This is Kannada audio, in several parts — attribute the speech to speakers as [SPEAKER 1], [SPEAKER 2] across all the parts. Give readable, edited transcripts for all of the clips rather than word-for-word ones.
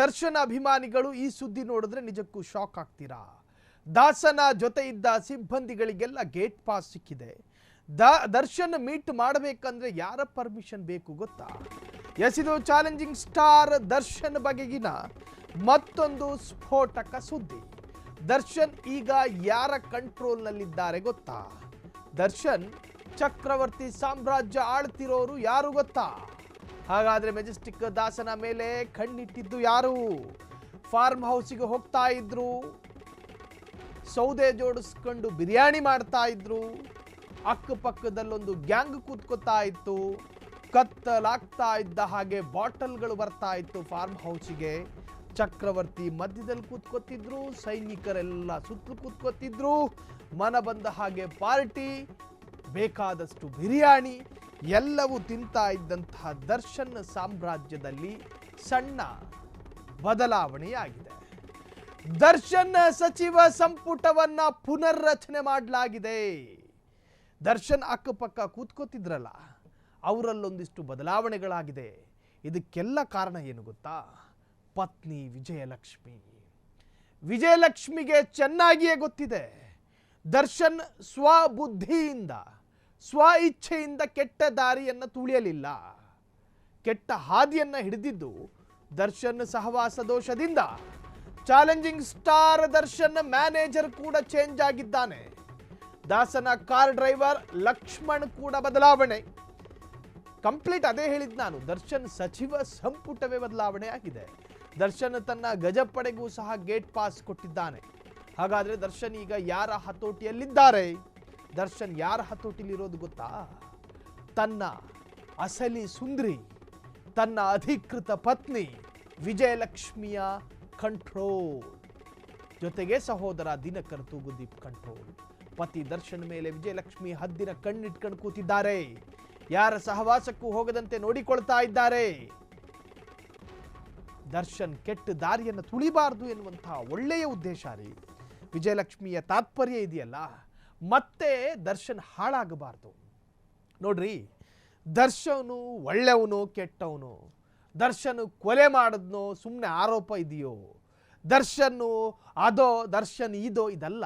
[SPEAKER 1] ದರ್ಶನ್ ಅಭಿಮಾನಿಗಳು ಈ ಸುದ್ದಿ ನೋಡಿದ್ರೆ ನಿಜಕ್ಕೂ ಶಾಕ್ ಆಗ್ತೀರಾ. ದಾಸನ ಜೊತೆ ಇದ್ದ ಸಿಬ್ಬಂದಿಗಳಿಗೆಲ್ಲ ಗೇಟ್ ಪಾಸ್ ಸಿಕ್ಕಿದೆ. ದರ್ಶನ್ ಮೀಟ್ ಮಾಡಬೇಕಂದ್ರೆ ಯಾರ ಪರ್ಮಿಷನ್ ಬೇಕು ಗೊತ್ತಾ? ಇದು ಚಾಲೆಂಜಿಂಗ್ ಸ್ಟಾರ್ ದರ್ಶನ್ ಬಗೆಗಿನ ಮತ್ತೊಂದು ಸ್ಫೋಟಕ ಸುದ್ದಿ. ದರ್ಶನ್ ಈಗ ಯಾರ ಕಂಟ್ರೋಲ್ನಲ್ಲಿದ್ದಾರೆ ಗೊತ್ತಾ? ದರ್ಶನ್ ಚಕ್ರವರ್ತಿ ಸಾಮ್ರಾಜ್ಯ ಆಳ್ತಿರೋರು ಯಾರು ಗೊತ್ತಾ? ಹಾಗಾದ್ರೆ ಮೆಜೆಸ್ಟಿಕ್ ದಾಸನ ಮೇಲೆ ಕಣ್ಣಿಟ್ಟಿದ್ದು ಯಾರು? ಫಾರ್ಮ್ ಹೌಸಿಗೆ ಹೋಗ್ತಾ ಇದ್ರು, ಸೌದೆ ಜೋಡಿಸ್ಕೊಂಡು ಬಿರಿಯಾನಿ ಮಾಡ್ತಾ ಇದ್ರು, ಅಕ್ಕಪಕ್ಕದಲ್ಲೊಂದು ಗ್ಯಾಂಗ್ ಕೂತ್ಕೋತಾ ಇತ್ತು, ಕತ್ತಲಾಗ್ತಾ ಇದ್ದ ಹಾಗೆ ಬಾಟಲ್ಗಳು ಬರ್ತಾ ಇತ್ತು ಫಾರ್ಮ್ ಹೌಸಿಗೆ. ಚಕ್ರವರ್ತಿ ಮಧ್ಯದಲ್ಲಿ ಕೂತ್ಕೋತಿದ್ರು, ಸೈನಿಕರೆಲ್ಲ ಸುತ್ತಲೂ ಕೂತ್ಕೋತಿದ್ರು, ಮನ ಬಂದ ಹಾಗೆ ಪಾರ್ಟಿ, ಬೇಕಾದಷ್ಟು ಬಿರಿಯಾನಿ ಎಲ್ಲವೂ ತಿಂತಾ ಇದ್ದಂತಹ ದರ್ಶನ್ ಸಾಮ್ರಾಜ್ಯದಲ್ಲಿ ಸಣ್ಣ ಬದಲಾವಣೆಯಾಗಿದೆ. ದರ್ಶನ್ ಸಚಿವ ಸಂಪುಟವನ್ನ ಪುನರ್ರಚನೆ ಮಾಡಲಾಗಿದೆ. ದರ್ಶನ್ ಅಕ್ಕಪಕ್ಕ ಕೂತ್ಕೋತಿದ್ರಲ್ಲ, ಅವರಲ್ಲೊಂದಿಷ್ಟು ಬದಲಾವಣೆಗಳಾಗಿದೆ. ಇದಕ್ಕೆಲ್ಲ ಕಾರಣ ಏನು ಗೊತ್ತಾ? ಪತ್ನಿ ವಿಜಯಲಕ್ಷ್ಮಿ. ವಿಜಯಲಕ್ಷ್ಮಿಗೆ ಚೆನ್ನಾಗಿಯೇ ಗೊತ್ತಿದೆ, ದರ್ಶನ್ ಸ್ವಬುದ್ಧಿಯಿಂದ ಸ್ವ ಇಚ್ಛೆಯಿಂದ ಕೆಟ್ಟ ದಾರಿಯನ್ನು ತುಳಿಯಲಿಲ್ಲ. ಕೆಟ್ಟ ಹಾದಿಯನ್ನು ಹಿಡಿದಿದ್ದು ದರ್ಶನ್ ಸಹವಾಸ ದೋಷದಿಂದ. ಚಾಲೆಂಜಿಂಗ್ ಸ್ಟಾರ್ ದರ್ಶನ್ ಮ್ಯಾನೇಜರ್ ಕೂಡ ಚೇಂಜ್ ಆಗಿದ್ದಾನೆ. ದಾಸನ ಕಾರ್ ಡ್ರೈವರ್ ಲಕ್ಷ್ಮಣ್ ಕೂಡ ಬದಲಾವಣೆ. ಕಂಪ್ಲೀಟ್ ಅದೇ ಹೇಳಿದ್ ನಾನು, ದರ್ಶನ್ ಸಚಿವ ಸಂಪುಟವೇ ಬದಲಾವಣೆ ಆಗಿದೆ. ದರ್ಶನ್ ತನ್ನ ಗಜಪಡೆಗೂ ಸಹ ಗೇಟ್ ಪಾಸ್ ಕೊಟ್ಟಿದ್ದಾನೆ. ಹಾಗಾದ್ರೆ ದರ್ಶನ್ ಈಗ ಯಾರ ಹತೋಟಿಯಲ್ಲಿದ್ದಾರೆ? ದರ್ಶನ್ ಯಾರ ಹತೋಟಿಲಿರೋದು ಗೊತ್ತಾ? ತನ್ನ ಅಸಲಿ ಸುಂದ್ರಿ, ತನ್ನ ಅಧಿಕೃತ ಪತ್ನಿ ವಿಜಯಲಕ್ಷ್ಮಿಯ ಕಂಟ್ರೋಲ್, ಜೊತೆಗೆ ಸಹೋದರ ದಿನಕರ್ ತೂಗುದೀಪ್ ಕಂಟ್ರೋಲ್. ಪತಿ ದರ್ಶನ್ ಮೇಲೆ ವಿಜಯಲಕ್ಷ್ಮಿ ಹದ್ದಿನ ಕಣ್ಣಿಟ್ಕೊಂಡು ಕೂತಿದ್ದಾರೆ. ಯಾರ ಸಹವಾಸಕ್ಕೂ ಹೋಗದಂತೆ ನೋಡಿಕೊಳ್ತಾ ಇದ್ದಾರೆ. ದರ್ಶನ್ ಕೆಟ್ಟ ದಾರಿಯನ್ನು ತುಳಿಬಾರದು ಎನ್ನುವಂತಹ ಒಳ್ಳೆಯ ಉದ್ದೇಶ ರೀ. ವಿಜಯಲಕ್ಷ್ಮಿಯ ತಾತ್ಪರ್ಯ ಇದೆಯಲ್ಲ, ಮತ್ತೆ ದರ್ಶನ್ ಹಾಳಾಗಬಾರ್ದು. ನೋಡ್ರಿ, ದರ್ಶನು ಒಳ್ಳೆಯವನು ಕೆಟ್ಟವನು, ದರ್ಶನ್ ಕೊಲೆ ಮಾಡಿದ್ನೋ ಸುಮ್ಮನೆ ಆರೋಪ ಇದೆಯೋ, ದರ್ಶನ್ ಅದೋ ದರ್ಶನ್ ಇದೋ, ಇದಲ್ಲ.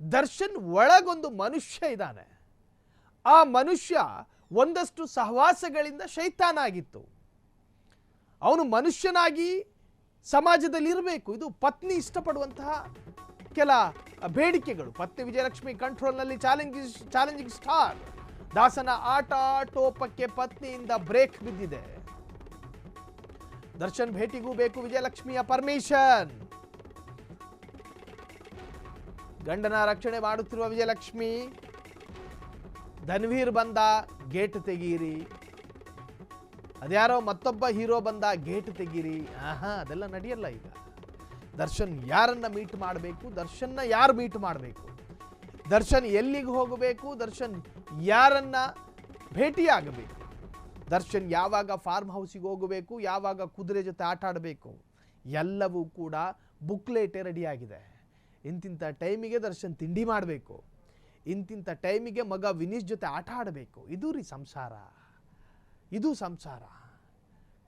[SPEAKER 1] ದರ್ಶನ್ ಒಳಗೊಂದು ಮನುಷ್ಯ ಇದ್ದಾನೆ. ಆ ಮನುಷ್ಯ ಒಂದಷ್ಟು ಸಹವಾಸಗಳಿಂದ ಶೈತಾನ ಆಗಿತ್ತು. ಅವನು ಮನುಷ್ಯನಾಗಿ ಸಮಾಜದಲ್ಲಿ ಇರಬೇಕು. ಇದು ಪತ್ನಿ ಇಷ್ಟಪಡುವಂತಹ ಕೆಲ ಬೇಡಿಕೆಗಳು. ಪತ್ನಿ ವಿಜಯಲಕ್ಷ್ಮಿ ಕಂಟ್ರೋಲ್ನಲ್ಲಿ ಚಾಲೆಂಜಿಂಗ್ ಸ್ಟಾರ್ ದಾಸನ ಆಟ ಟೋಪಕ್ಕೆ ಪತ್ನಿಯಿಂದ ಬ್ರೇಕ್ ಬಿದ್ದಿದೆ. ದರ್ಶನ್ ಭೇಟಿಗೂ ಬೇಕು ವಿಜಯಲಕ್ಷ್ಮಿಯ ಪರ್ಮಿಷನ್. ಗಂಡನ ರಕ್ಷಣೆ ಮಾಡುತ್ತಿರುವ ವಿಜಯಲಕ್ಷ್ಮಿ, ಧನ್ವೀರ್ ಬಂದ ಗೇಟ್ ತೆಗೀರಿ, ಅದ್ಯಾರೋ ಮತ್ತೊಬ್ಬ ಹೀರೋ ಬಂದ ಗೇಟ್ ತೆಗೀರಿ, ಅದೆಲ್ಲ ನಡೆಯಲ್ಲ. ಈಗ ದರ್ಶನ್ ಯಾರನ್ನ ಮೀಟ್ ಮಾಡಬೇಕು, ದರ್ಶನ್ನ ಯಾರು ಮೀಟ್ ಮಾಡಬೇಕು, ದರ್ಶನ್ ಎಲ್ಲಿಗೆ ಹೋಗಬೇಕು, ದರ್ಶನ್ ಯಾರನ್ನ ಭೇಟಿಯಾಗಬೇಕು, ದರ್ಶನ್ ಯಾವಾಗ ಫಾರ್ಮ್ ಹೌಸಿಗೆ ಹೋಗಬೇಕು, ಯಾವಾಗ ಕುದುರೆ ಜೊತೆ ಆಟ ಆಡಬೇಕು, ಎಲ್ಲವೂ ಕೂಡ ಬುಕ್ಲೆಟೇ ರೆಡಿಯಾಗಿದೆ. ಇಂತಿಂಥ ಟೈಮಿಗೆ ದರ್ಶನ್ ತಿಂಡಿ ಮಾಡಬೇಕು, ಇಂತಿಂಥ ಟೈಮಿಗೆ ಮಗ ವಿನೀಶ್ ಜೊತೆ ಆಟ ಆಡಬೇಕು. ಇದು ರೀ ಸಂಸಾರ, ಇದು ಸಂಸಾರ.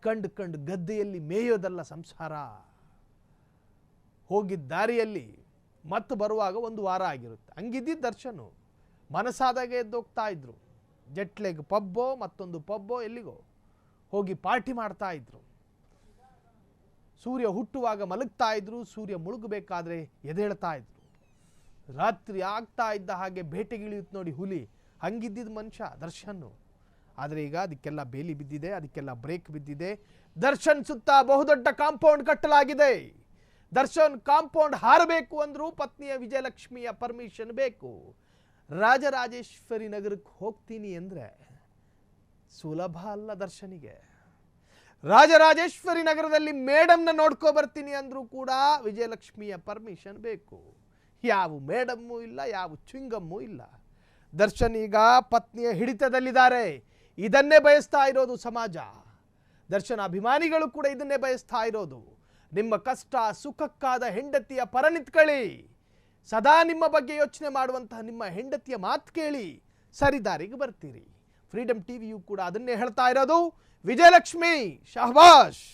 [SPEAKER 1] ಕಂಡು ಗದ್ದೆಯಲ್ಲಿ ಮೇಯೋದಲ್ಲ ಸಂಸಾರ. ಹೋಗಿದ್ದ ದಾರಿಯಲ್ಲಿ ಮತ್ತೆ ಬರುವಾಗ ಒಂದು ವಾರ ಆಗಿರುತ್ತೆ. ಹಂಗಿದ್ದಿದ್ದು ದರ್ಶನು ಮನಸ್ಸಾದಾಗ ಎದ್ದೋಗ್ತಾ ಇದ್ರು. ಜೆಟ್ಲೆಗ್ ಪಬ್ಬೋ ಮತ್ತೊಂದು ಪಬ್ಬೋ ಎಲ್ಲಿಗೋ ಹೋಗಿ ಪಾರ್ಟಿ ಮಾಡ್ತಾ ಇದ್ರು. ಸೂರ್ಯ ಹುಟ್ಟುವಾಗ ಮಲಗ್ತಾ ಇದ್ರು, ಸೂರ್ಯ ಮುಳುಗಬೇಕಾದ್ರೆ ಎದೇಳ್ತಾ ಇದ್ರು. ರಾತ್ರಿ ಆಗ್ತಾ ಇದ್ದ ಹಾಗೆ ಬೇಟೆಗಿಳಿಯುತ್ತೆ ನೋಡಿ ಹುಲಿ, ಹಂಗಿದ್ದಿದ್ದು ಮನುಷ್ಯ ದರ್ಶನ್ನು. ಆದರೆ ಈಗ ಅದಕ್ಕೆಲ್ಲ ಬೇಲಿ ಬಿದ್ದಿದೆ, ಅದಕ್ಕೆಲ್ಲ ಬ್ರೇಕ್ ಬಿದ್ದಿದೆ. ದರ್ಶನ್ ಸುತ್ತ ಬಹುದೊಡ್ಡ ಕಾಂಪೌಂಡ್ ಕಟ್ಟಲಾಗಿದೆ. ದರ್ಶನ್ ಕಾಂಪೌಂಡ್ ಹಾರಬೇಕು ಅಂದ್ರೂ ಪತ್ನಿಯ ವಿಜಯಲಕ್ಷ್ಮಿಯ ಪರ್ಮಿಷನ್ ಬೇಕು. ರಾಜರಾಜೇಶ್ವರಿ ನಗರಕ್ಕೆ ಹೋಗ್ತೀನಿ ಅಂದ್ರೆ ಸುಲಭ ಅಲ್ಲ ದರ್ಶನಿಗೆ. ರಾಜರಾಜೇಶ್ವರಿ ನಗರದಲ್ಲಿ ಮೇಡಮ್ನ ನೋಡ್ಕೊ ಬರ್ತೀನಿ ಅಂದ್ರೂ ಕೂಡ ವಿಜಯಲಕ್ಷ್ಮಿಯ ಪರ್ಮಿಷನ್ ಬೇಕು. ಯಾವ ಮೇಡಮ್ಮೂ ಇಲ್ಲ, ಯಾವ ಚ್ವಿಂಗಮ್ಮೂ ಇಲ್ಲ. ದರ್ಶನ್ ಈಗ ಪತ್ನಿಯ ಹಿಡಿತದಲ್ಲಿದ್ದಾರೆ. ಇದನ್ನೇ ಬಯಸ್ತಾ ಇರೋದು ಸಮಾಜ. ದರ್ಶನ್ ಅಭಿಮಾನಿಗಳು ಕೂಡ ಇದನ್ನೇ ಬಯಸ್ತಾ ಇರೋದು. ನಿಮ್ಮ ಕಷ್ಟ ಸುಖಕ್ಕಾದ ಹೆಂಡತಿಯ ಪರ ನಿಂತ್ಕೊಳ್ಳಿ. ಸದಾ ನಿಮ್ಮ ಬಗ್ಗೆ ಯೋಚನೆ ಮಾಡುವಂತಹ ನಿಮ್ಮ ಹೆಂಡತಿಯ ಮಾತು ಕೇಳಿ ಸರಿದಾರಿಗೆ ಬರ್ತೀರಿ. ಫ್ರೀಡಮ್ ಟಿವಿಯು ಕೂಡ ಅದನ್ನೇ ಹೇಳ್ತಾ ಇರೋದು. ವಿಜಯಲಕ್ಷ್ಮಿ ಶಹಬಾಷ್.